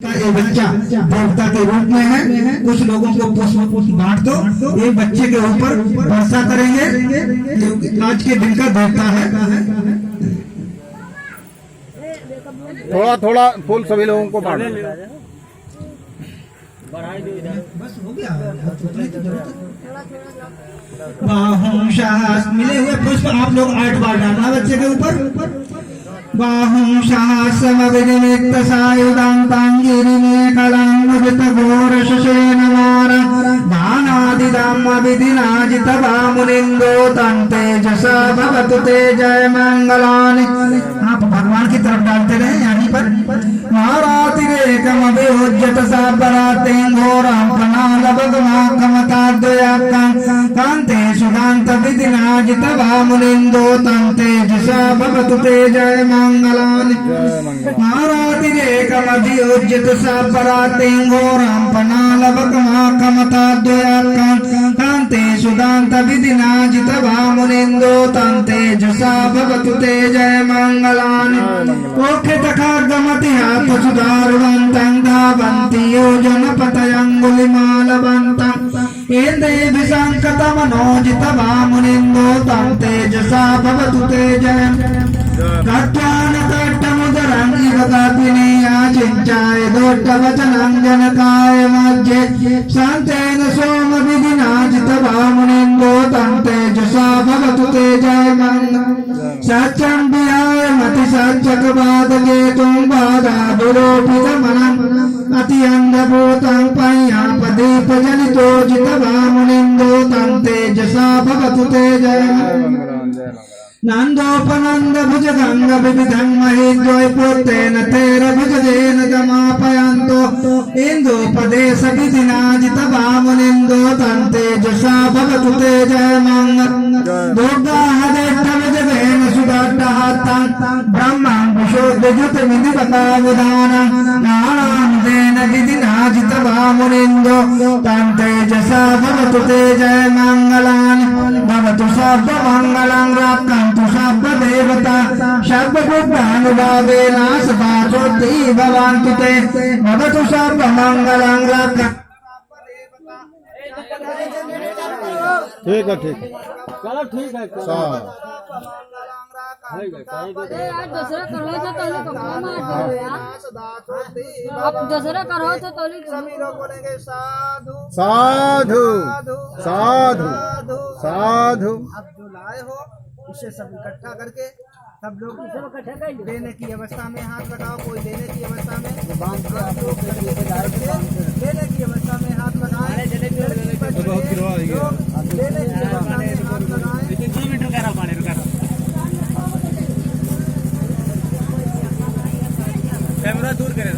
ये बच्चा देवता के रूप में है। कुछ लोगों को पुष्प बांट दो, ये बच्चे के ऊपर वर्षा करेंगे क्योंकि आज के दिन का देवता है। थोड़ा थोड़ा फूल सभी लोगों को बांट दो। बस हो गया, बाहुं शाह मिले हुए पुष्प आप लोग 8 बार डालना बच्चे के ऊपर। बाहुं शासमविनिमित्त सायुधांतांगिरिमेखलांगुजित घोर शशेन मार दानादिदामविधिनाजित भामुनिंदो तंते जसा भवतु ते जय मंगलानि। आप भगवान की तरफ डालते रहे यहीं पर। महारातिरेकमभियोज्यत सापरातिं घोरं प्रणालभगवाकमताद्वयाक्कं कान्ते सुधान्त विधिनाजित भामुनिंदो तंते जसा भवतु ते जय मंगलानि। महारातिरेकमभियोज्यत सापरातिं घोरं प्रणालभगवाकमताद्वयाक्कं कान्ते सुधान्त विधिनाजित भामुनिंदो तंते जसा भवतु ते जय मंगलानि। ओखितखार्गमति सुधारवन्तं धावन्ति योजनपतयङ्गुलिमालवन्तं इन्द्रेभिसङ्कतमनोजित भामुनिन्दो तं तेजसा भवतु ते जय। कट्टानकट्टमुदरं इव कपिनीयाचिञ्चाय दोट्टवचनं जनकाय मध्ये शान्तेन सोमविधिनाजित भामुनिन्दो तं तेजसा भवतु ते जय मंगलम्। सच्चम्बियाय मतिसच्चकपादके तुङ्गादाभिरोपितमनम् अतिअन्धभूतं पय्यापदीपजनितोजित भामुनिन्दो तं तेजसा भवतु ते जय। नन्दोपनन्द भुजगङ्ग विविधं महेन्द्रोयपुत्रेण तेर भुजगेन गमापयन्तो इन्दोपदेश विधिनाजित भामुनिन्दो तं तेजसा भवतु ते जय मंगलम्। दुर्गाहदेष्टभुजगेन सुदट्टहस्तं ब्रह्मं विशोद्धयुत विधिवतावधानं नानान्देन विधिनाजित भामुनिन्दो तं तेजसा भवतु ते जय मंगलानि। भवतु सर्वमङ्गलं रक्षन्तु सर्वदेवता सर्वभूतानुभावेन सदा शुद्धि भवन्तु ते। भवतु सर्वमङ्गलं रक्षन्तु। ठीक है ठीक है चलो ठीक है दसरा करो तो तोली कपड़ा मार दो यार। अब दसरा करो तो तोली सभी लोग बोलेंगे साधु साधु साधु साधु। अब जो लाए हो इसे सब इकट्ठा करके सब लोग देने की अवस्था में हाथ लगाओ। कोई देने की अवस्था में, देने की अवस्था में हाथ लगाए। देने की अवस्था में हाथ लगाए। कैमरा दूर करे।